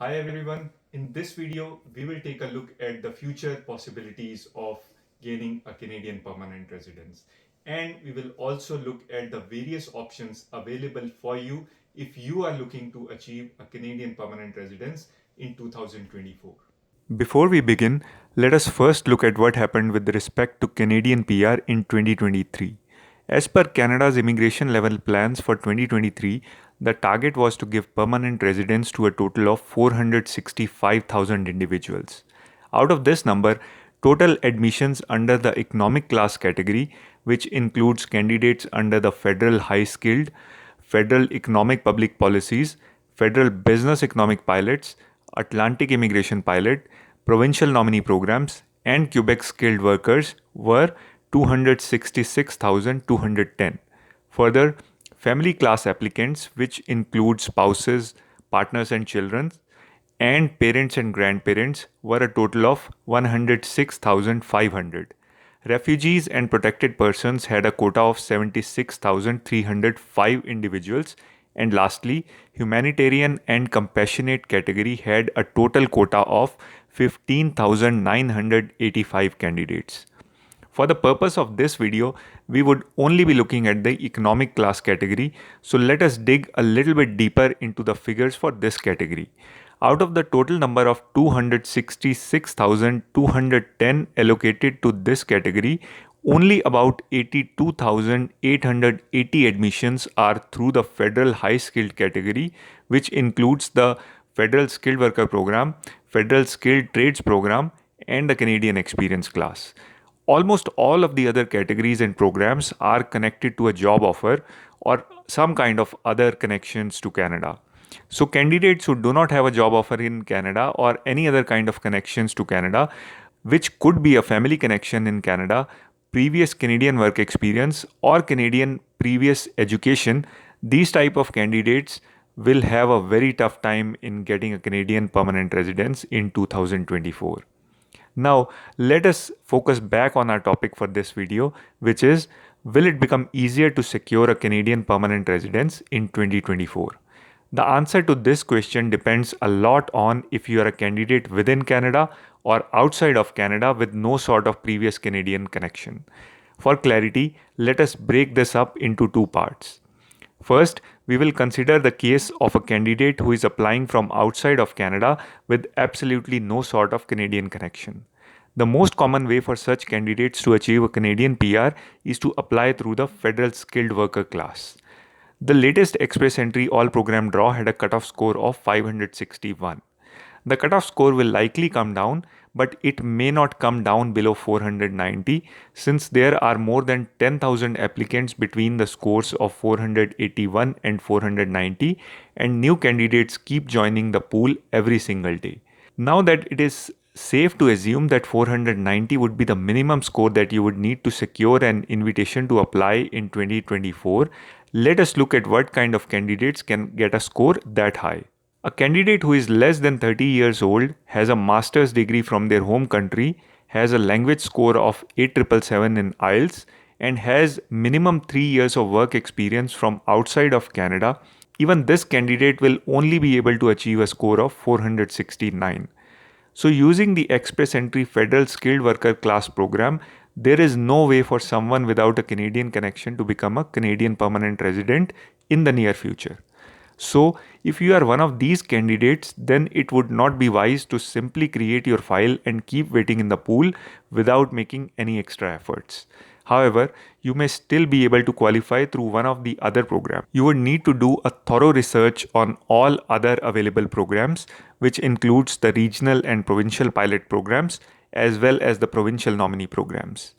Hi everyone, in this video we will take a look at the future possibilities of gaining a Canadian permanent residence, and we will also look at the various options available for you if you are looking to achieve a Canadian permanent residence in 2024. Before we begin, let us first look at what happened with respect to Canadian PR in 2023. As per Canada's immigration level plans for 2023, the target was to give permanent residence to a total of 465,000 individuals. Out of this number, total admissions under the economic class category, which includes candidates under the Federal High Skilled, Federal Economic Public Policies, Federal Business Economic Pilots, Atlantic Immigration Pilot, Provincial Nominee Programs, and Quebec Skilled Workers were 266,210. Further, family class applicants, which include spouses, partners and children, and parents and grandparents, were a total of 106,500. Refugees and protected persons had a quota of 76,305 individuals. And lastly, Humanitarian and Compassionate category had a total quota of 15,985 candidates. For the purpose of this video, we would only be looking at the economic class category. So let us dig a little bit deeper into the figures for this category. Out of the total number of 266,210 allocated to this category, only about 82,880 admissions are through the Federal High Skilled category, which includes the Federal Skilled Worker Program, Federal Skilled Trades Program, and the Canadian Experience class. Almost all of the other categories and programs are connected to a job offer or some kind of other connections to Canada. So candidates who do not have a job offer in Canada or any other kind of connections to Canada, which could be a family connection in Canada, previous Canadian work experience, or Canadian previous education, these type of candidates will have a very tough time in getting a Canadian permanent residence in 2024. Now, let us focus back on our topic for this video, which is, will it become easier to secure a Canadian permanent residence in 2024? The answer to this question depends a lot on if you are a candidate within Canada or outside of Canada with no sort of previous Canadian connection. For clarity, let us break this up into two parts. First, we will consider the case of a candidate who is applying from outside of Canada with absolutely no sort of Canadian connection. The most common way for such candidates to achieve a Canadian PR is to apply through the Federal Skilled Worker class. The latest Express Entry All Program draw had a cutoff score of 561. The cutoff score will likely come down, but it may not come down below 490 since there are more than 10,000 applicants between the scores of 481 and 490, and new candidates keep joining the pool every single day. Now that it is safe to assume that 490 would be the minimum score that you would need to secure an invitation to apply in 2024, let us look at what kind of candidates can get a score that high. A candidate who is less than 30 years old, has a master's degree from their home country, has a language score of 8777 in IELTS, and has minimum 3 years of work experience from outside of Canada, even this candidate will only be able to achieve a score of 469. So using the Express Entry Federal Skilled Worker class program, there is no way for someone without a Canadian connection to become a Canadian permanent resident in the near future. So if you are one of these candidates, then it would not be wise to simply create your file and keep waiting in the pool without making any extra efforts. However, you may still be able to qualify through one of the other programs. You would need to do a thorough research on all other available programs, which includes the regional and provincial pilot programs, as well as the provincial nominee programs.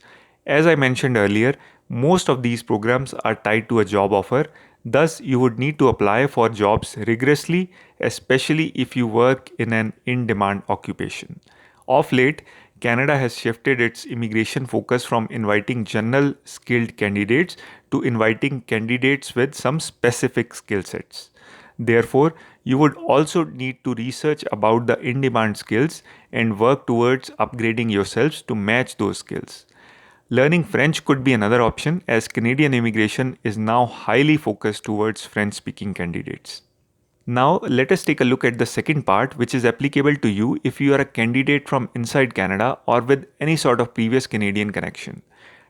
As I mentioned earlier, most of these programs are tied to a job offer. Thus, you would need to apply for jobs rigorously, especially if you work in an in-demand occupation. Of late, Canada has shifted its immigration focus from inviting general skilled candidates to inviting candidates with some specific skill sets. Therefore, you would also need to research about the in-demand skills and work towards upgrading yourselves to match those skills. Learning French could be another option, as Canadian immigration is now highly focused towards French-speaking candidates. Now, let us take a look at the second part, which is applicable to you if you are a candidate from inside Canada or with any sort of previous Canadian connection.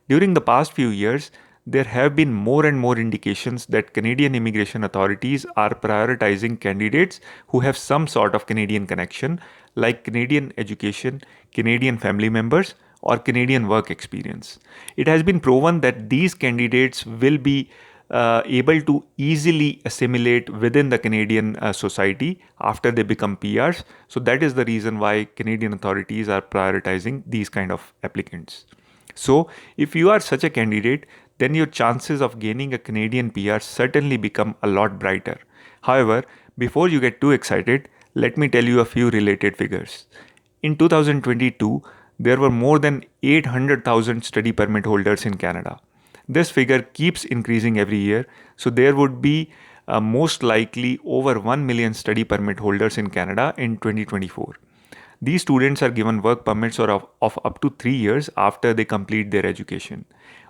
During the past few years, there have been more and more indications that Canadian immigration authorities are prioritizing candidates who have some sort of Canadian connection, like Canadian education, Canadian family members, or Canadian work experience. It has been proven that these candidates will be able to easily assimilate within the Canadian society after they become PRs. So that is the reason why Canadian authorities are prioritizing these kind of applicants. So if you are such a candidate, then your chances of gaining a Canadian PR certainly become a lot brighter. However, before you get too excited, let me tell you a few related figures. In 2022, there were more than 800,000 study permit holders in Canada. This figure keeps increasing every year, so there would be most likely over 1 million study permit holders in Canada in 2024. These students are given work permits of up to 3 years after they complete their education.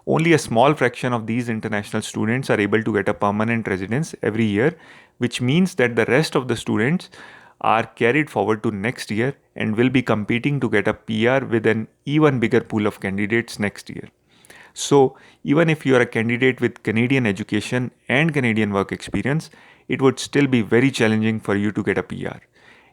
Only a small fraction of these international students are able to get a permanent residence every year, which means that the rest of the students are carried forward to next year and will be competing to get a PR with an even bigger pool of candidates next year. So, even if you are a candidate with Canadian education and Canadian work experience, it would still be very challenging for you to get a PR.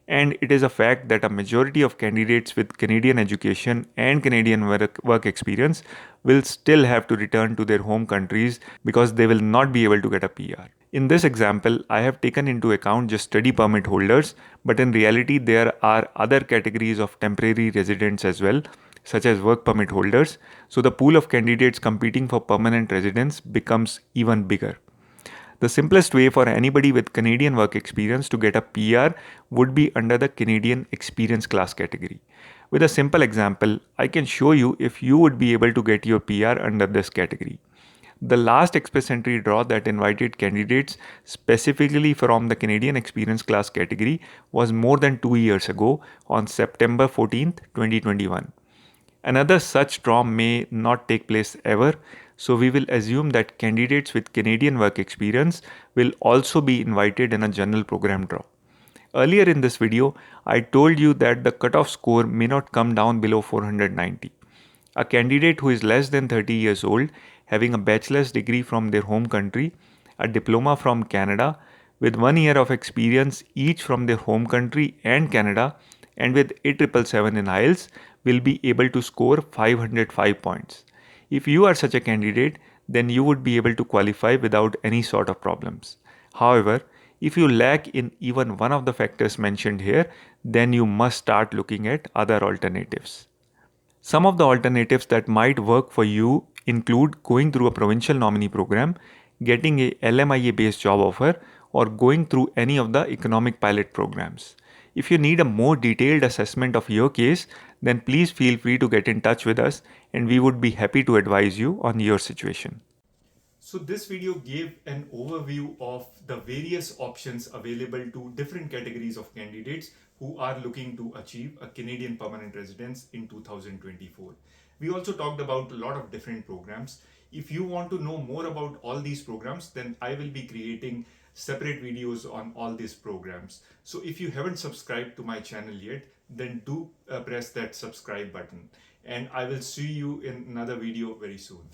And it is a fact that a majority of candidates with Canadian education and Canadian work experience will still have to return to their home countries because they will not be able to get a PR. In this example, I have taken into account just study permit holders, but in reality, there are other categories of temporary residents as well, such as work permit holders. So the pool of candidates competing for permanent residence becomes even bigger. The simplest way for anybody with Canadian work experience to get a PR would be under the Canadian experience class category. With a simple example, I can show you if you would be able to get your PR under this category. The last express entry draw that invited candidates specifically from the Canadian experience class category was more than 2 years ago on September 14th, 2021. Another such draw may not take place ever, so we will assume that candidates with Canadian work experience will also be invited in a general program draw. Earlier in this video, I told you that the cutoff score may not come down below 490. A candidate who is less than 30 years old, having a bachelor's degree from their home country, a diploma from Canada, with 1 year of experience each from their home country and Canada, and with 8777 in IELTS, will be able to score 505 points. If you are such a candidate, then you would be able to qualify without any sort of problems. However, if you lack in even one of the factors mentioned here, then you must start looking at other alternatives. Some of the alternatives that might work for you include going through a provincial nominee program, getting a LMIA based job offer, or going through any of the economic pilot programs. If you need a more detailed assessment of your case, then please feel free to get in touch with us and we would be happy to advise you on your situation. So this video gave an overview of the various options available to different categories of candidates who are looking to achieve a Canadian permanent residence in 2024. We also talked about a lot of different programs. If you want to know more about all these programs, then I will be creating separate videos on all these programs. So if you haven't subscribed to my channel yet, then do press that subscribe button. And I will see you in another video very soon.